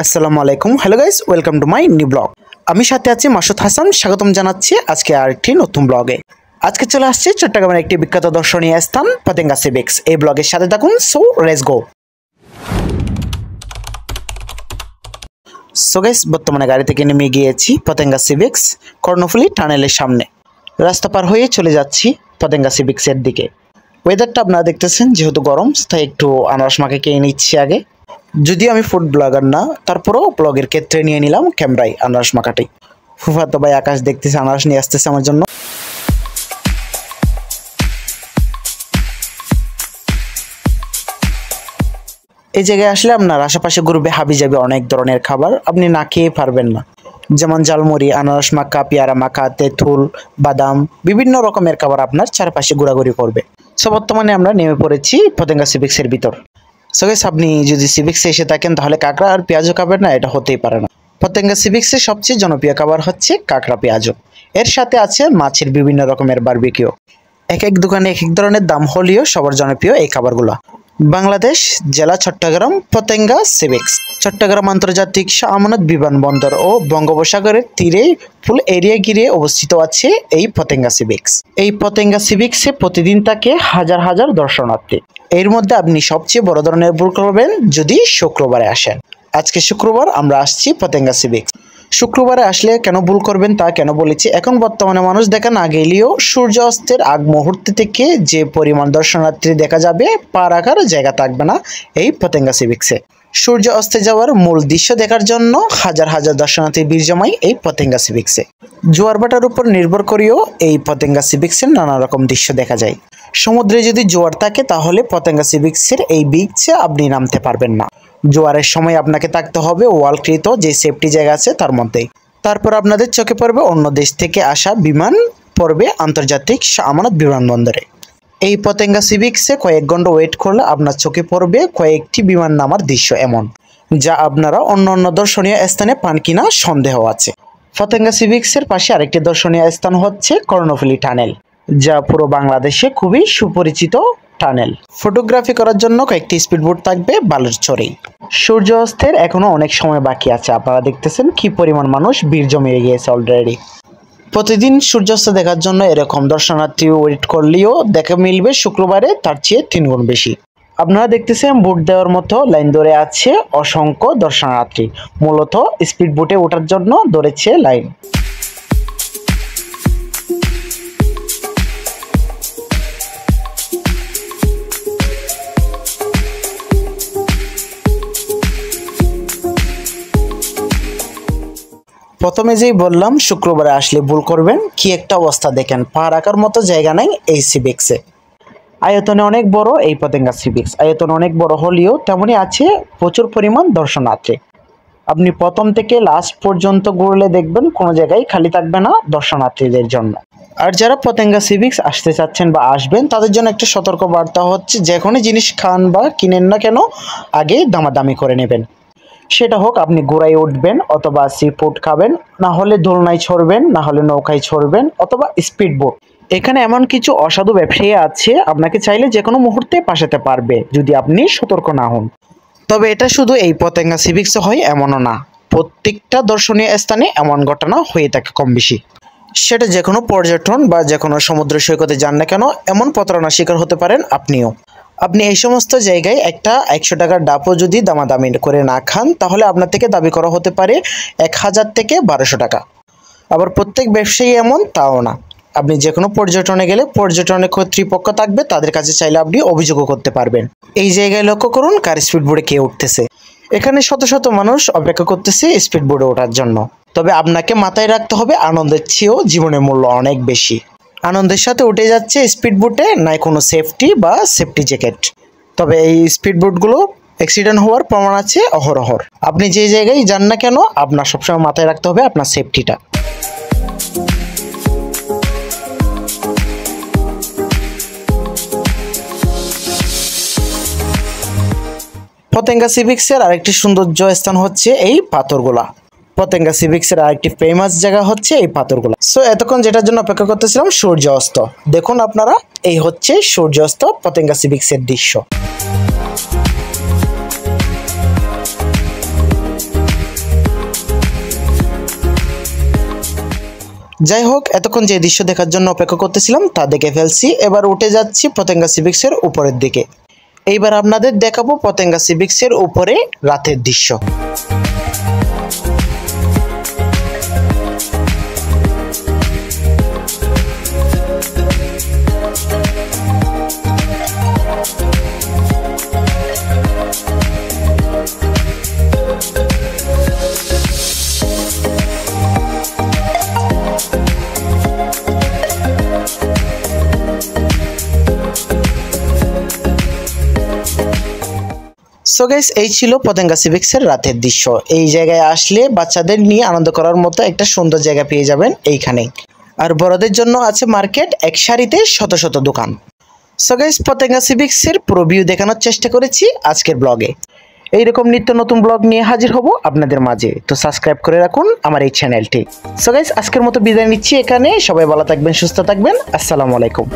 আসসালামু আলাইকুম। Hello guys, welcome to my new blog. আমি সাথে আছি মাসুদ হাসান। স্বাগতম জানাচ্ছি আজকে আরেকটি নতুন ব্লগে। আজকে চলে আসছে চট্টগ্রামের একটি বিখ্যাত দর্শনীয় স্থান পতেঙ্গা সি বিচ। এই ব্লগের সাথে থাকুন। So let's go. So guys, বর্তমানে গাড়ি থেকে নেমে গিয়েছি পতেঙ্গা সি বিচ কর্ণফুলী টানেলের সামনে। রাস্তা পার হয়ে চলে যাচ্ছি পতেঙ্গা সি বিচের দিকে। ওয়েদারটা আপনারা দেখতেছেন, যেহেতু গরম তাই একটু আনারস মাখে খেয়ে নিচ্ছি আগে। যদিও আমি ফুড ব্লগার না, তারপরেও ব্লগের ক্ষেত্রে নিয়ে নিলাম ক্যামেরায় আনারস মাখাটাই। ফুফাতো ভাই আকাশ দেখতেছে, আনারস নিয়ে আসতেছে আমার জন্য। এই জায়গায় আসলে আপনার আশেপাশে ঘুরবে হাবিজাবি অনেক ধরনের খাবার, আপনি না খেয়ে পারবেন না। যেমন জালমুড়ি, আনারস মাখা, পেয়ারা মাখা, তেঁতুল, বাদাম, বিভিন্ন রকমের খাবার আপনার চারপাশে ঘোরাঘুরি করবে। সো বর্তমানে আমরা নেমে পড়েছি পতেঙ্গা সি বিচের ভিতর। সো গাইস, আপনি যদি সি বিচে এসে থাকেন তাহলে কাঁকড়া আর পেঁয়াজও খাবেন না, এটা হতেই পারে না। পতেঙ্গা সি বিচের সবচেয়ে জনপ্রিয় খাবার হচ্ছে কাঁকড়া পেঁয়াজও। এর সাথে আছে মাছের বিভিন্ন রকমের বারবিকিউ। এক এক দোকানে এক এক ধরনের দাম হলেও সবার জনপ্রিয় এই খাবারগুলো। বাংলাদেশ, জেলা চট্টগ্রাম, পতেঙ্গা সি বিচ। চট্টগ্রাম আন্তর্জাতিক শাহ আমানত বিমানবন্দর ও বঙ্গোপসাগরের তীরে ফুল এরিয়া ঘিরে অবস্থিত আছে এই পতেঙ্গা সি বিচ। এই পতেঙ্গা সি বিচে প্রতিদিন থাকে হাজার হাজার দর্শনার্থী। এর মধ্যে আপনি সবচেয়ে বড় ধরনের ভুল করবেন যদি শুক্রবারে আসেন। আজকে শুক্রবার, আমরা আসছি পতেঙ্গা সি বিচ। শুক্রবারে আসলে কেন ভুল করবেন তা কেন বলেছি। এখন বর্তমানে মানুষ দেখা না গেলেও সূর্য অস্তের আগ মুহূর্তে থেকে যে পরিমাণ দর্শনার্থী দেখা যাবে, পা রাখার জায়গা থাকবে না এই পতেঙ্গা সি বিচে। সূর্য অস্তে যাওয়ার মূল দৃশ্য দেখার জন্য হাজার হাজার দর্শনার্থী ভিড় জমায় এই পতেঙ্গা সি বিচে। জোয়ার ভাটার উপর নির্ভর করেও এই পতেঙ্গা সি বিচের নানা রকম দৃশ্য দেখা যায়। সমুদ্রে যদি জোয়ার থাকে তাহলে পতেঙ্গা সি বিচের এই বিচে আপনি নামতে পারবেন না। জোয়ারের সময় আপনাকে থাকতে হবে ওয়ালকৃত যে সেফটি জায়গা আছে তার মধ্যেই। তারপর আপনাদের চোখে পড়বে অন্য দেশ থেকে আসা বিমান পড়বে আন্তর্জাতিক শাহ আমানত বিমানবন্দরে। এই পতেঙ্গা সি বিচে কয়েক ঘন্টা ওয়েট করলে আপনার চোখে পড়বে কয়েকটি বিমান নামার দৃশ্য এমন, যা আপনারা অন্য অন্য দর্শনীয় স্থানে পান কিনা সন্দেহ আছে। পতেঙ্গা সি বিচের পাশে আরেকটি দর্শনীয় স্থান হচ্ছে কর্ণফুলী টানেল, যা পুরো বাংলাদেশে খুবই সুপরিচিত টানেল। ফটোগ্রাফি করার জন্য কয়েকটি স্পিডবোট থাকবে বালুর চরেই। সূর্য অস্তের এখনো অনেক সময় বাকি আছে। আপনারা দেখতেছেন কি পরিমাণ মানুষ ভিড় জমিয়ে গিয়েছে অলরেডি। প্রতিদিন সূর্যাস্ত দেখার জন্য এরকম দর্শনার্থী ওয়েট করলেও দেখা মিলবে শুক্রবারে তার চেয়ে 3 গুণ বেশি। আপনারা দেখতেছেন ভোট দেওয়ার মতো লাইন ধরে আছে অসংখ্য দর্শনার্থী। মূলত স্পিড বোটে ওঠার জন্য ধরেছে লাইন। প্রথমে যেই বললাম শুক্রবারে আসলে ভুল করবেন, কি একটা অবস্থা দেখেন, পা রাখার মতো জায়গা নাই এই সি বিচে। আয়তনে অনেক বড় এই পতেঙ্গা সি বিচ। আয়তন অনেক বড় হলেও তেমনই আছে প্রচুর পরিমাণ দর্শনার্থী। আপনি প্রথম থেকে লাস্ট পর্যন্ত ঘুরলে দেখবেন কোনো জায়গায় খালি থাকবে না দর্শনার্থীদের জন্য। আর যারা পতেঙ্গা সি বিচ আসতে চাচ্ছেন বা আসবেন তাদের জন্য একটা সতর্ক বার্তা হচ্ছে, যে কোনো জিনিস খান বা কিনেন না কেন আগে দামাদামি করে নেবেন। সেটা হোক আপনি ঘোড়ায় উঠবেন অথবা সি ফুড খাবেন, না হলে দোলনায় চড়বেন, না হলে নৌকায় চড়বেন অথবা স্পিড বোট। এখানে এমন কিছু অসাধু ব্যবসায়ী আছে আপনাকে চাইলে যে কোনো মুহূর্তে পাঠাতে পারবে যদি আপনি সতর্ক না হন। তবে এটা শুধু এই পতেঙ্গা সি বিচে হয় এমনও না, প্রত্যেকটা দর্শনীয় স্থানে এমন ঘটনা হয়ে থাকে কম বেশি। সেটা যে কোনো পর্যটন বা যে কোনো সমুদ্র সৈকতে যান না কেন, এমন প্রতারণার শিকার হতে পারেন আপনিও। আপনি এই সমস্ত জায়গায় একটা 100 টাকার ডাবও যদি দামাদামি করে না খান তাহলে আপনার থেকে দাবি করা হতে পারে 1000 থেকে 1200 টাকা। আবার প্রত্যেক ব্যবসায়ী এমন তাও না। আপনি যে কোনো পর্যটনে গেলে পর্যটনের কর্তৃপক্ষ থাকবে, তাদের কাছে চাইলে আপনি অভিযোগও করতে পারবেন। এই জায়গায় লক্ষ্য করুন কার স্পিড বোর্ডে কে উঠতেছে। এখানে শত শত মানুষ অপেক্ষা করতেছে স্পিড বোর্ডে ওঠার জন্য। তবে আপনাকে মাথায় রাখতে হবে আনন্দের চেয়েও জীবনের মূল্য অনেক বেশি। আনন্দের সাথে উঠে যাচ্ছে স্পিড বোটে, নাই কোনো সেফটি বা সেফটি জ্যাকেট। তবে এই স্পিড বোটগুলো অ্যাক্সিডেন্ট হওয়ার প্রমাণ আছে অহরহর। আপনি যে জায়গায় যান না কেন আপনার সবসময় মাথায় রাখতে হবে আপনার সেফটিটা। পতেঙ্গা সি বিচের আরেকটি সৌন্দর্য স্থান হচ্ছে এই পাথরগুলা। পতেঙ্গা সি বিচের আরেকটি ফেমাস জায়গা হচ্ছে এই পাথরগুলা। সো এতক্ষণ যেটার জন্য অপেক্ষা করতেছিলাম সূর্য অস্ত, দেখুন আপনারা এই হচ্ছে সূর্য অস্ত পতেঙ্গা সি বিচের দৃশ্য। যাই হোক, এতক্ষণ যে দৃশ্য দেখার জন্য অপেক্ষা করতেছিলাম তা দেখে ফেলছি। এবার উঠে যাচ্ছি পতেঙ্গা সিভিক্সের উপরের দিকে। এইবার আপনাদের দেখাবো পতেঙ্গা সিভিক্সের উপরে রাতের দৃশ্য। সো গাইস, এই ছিল পতেঙ্গা সিভিক্সের রাতের দৃশ্য। এই জায়গায় আসলে বাচ্চাদের নিয়ে আনন্দ করার মতো একটা সুন্দর জায়গা পেয়ে যাবেন এইখানে। আর বড়দের জন্য আছে মার্কেট, এক সারিতে শত শত দোকান। সো গাইস, পতেঙ্গা সিভিক্সের পুরো ভিউ দেখানোর চেষ্টা করেছি আজকের ব্লগে। এইরকম নিত্য নতুন ব্লগ নিয়ে হাজির হব আপনাদের মাঝে, তো সাবস্ক্রাইব করে রাখুন আমার এই চ্যানেলটি। সো গাইস, আজকের মতো বিদায় নিচ্ছি এখানে। সবাই ভালো থাকবেন, সুস্থ থাকবেন। আসসালামু আলাইকুম।